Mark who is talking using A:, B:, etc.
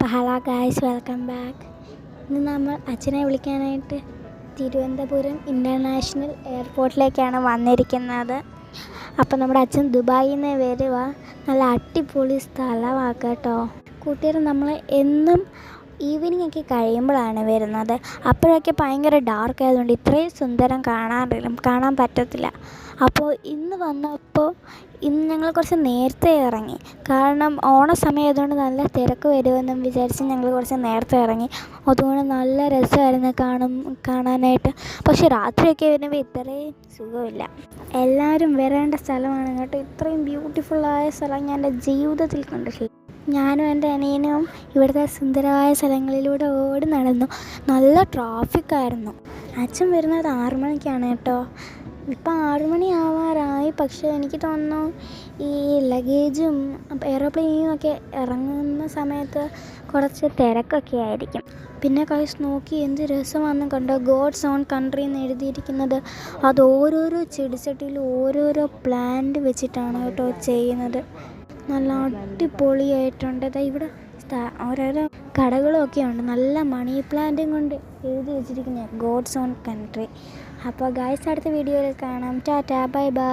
A: അപ്പോൾ hello guys, welcome back. ഇന്ന് നമ്മൾ അച്ഛനെ വിളിക്കാനായിട്ട് തിരുവനന്തപുരം ഇൻ്റർനാഷണൽ എയർപോർട്ടിലേക്കാണ് വന്നിരിക്കുന്നത്. അപ്പോൾ നമ്മുടെ അച്ഛൻ ദുബായിൽ നിന്ന് വരുക. നല്ല അടിപൊളി സ്ഥലമാണ് കേട്ടോ. കൂട്ടുകാർ, നമ്മൾ എന്നും ഈവനിങ് ഒക്കെ കഴിയുമ്പോഴാണ് വരുന്നത്. അപ്പോഴൊക്കെ ഭയങ്കര ഡാർക്ക് ആയതുകൊണ്ട് ഇത്രയും സുന്ദരം കാണാൻ പറ്റത്തില്ല. അപ്പോൾ ഇന്ന് വന്നപ്പോൾ ഞങ്ങൾ കുറച്ച് നേരത്തെ ഇറങ്ങി. കാരണം ഓണസമയം ആയതുകൊണ്ട് നല്ല തിരക്ക് വരുമെന്നും വിചാരിച്ച് ഞങ്ങൾ കുറച്ച് നേരത്തെ ഇറങ്ങി. അതുകൊണ്ട് നല്ല രസമായിരുന്നു കാണാനായിട്ട്. പക്ഷേ രാത്രിയൊക്കെ വരുമ്പോൾ ഇത്രയും സുഖമില്ല. എല്ലാവരും വരേണ്ട സ്ഥലമാണ് കേട്ടോ. ഇത്രയും ബ്യൂട്ടിഫുള്ളായ സ്ഥലം ഞാൻ എൻ്റെ ജീവിതത്തിൽ കണ്ടിട്ടില്ല. ഞാനും എൻ്റെ അനിയനും ഇവിടുത്തെ സുന്ദരമായ സ്ഥലങ്ങളിലൂടെ ഓടി നടന്നു. നല്ല ട്രാഫിക്കായിരുന്നു. അച്ഛൻ വരുന്നത് 6 മണിക്കാണ് കേട്ടോ. ഇപ്പം 6 മണി ആവാറായി. പക്ഷേ എനിക്ക് തോന്നുന്നു ഈ ലഗേജും എയറോപ്ലെയിനും ഒക്കെ ഇറങ്ങുന്ന സമയത്ത് കുറച്ച് തിരക്കൊക്കെ ആയിരിക്കും. പിന്നെ കൈസ് നോക്കി എന്ത് രസമാണെന്ന് കണ്ടോ. ഗോഡ്സ് ഓൺ കൺട്രി എന്ന് എഴുതിയിരിക്കുന്നത്. അത് ഓരോരോ ചെടിച്ചട്ടിയിലും ഓരോരോ പ്ലാന്റ് വെച്ചിട്ടാണ് കേട്ടോ ചെയ്യുന്നത്. നല്ല അടിപൊളിയായിട്ടുണ്ട്. ഇവിടെ ഓരോരോ കടകളും ഒക്കെ ഉണ്ട്. നല്ല മണി പ്ലാന്റും കൊണ്ട് എഴുതി വെച്ചിരിക്കുന്ന ഗോഡ്സ് ഓൺ കൺട്രി. അപ്പോൾ ഗായ്സ്, അടുത്ത വീഡിയോയിൽ കാണാം. Tata, bye bye.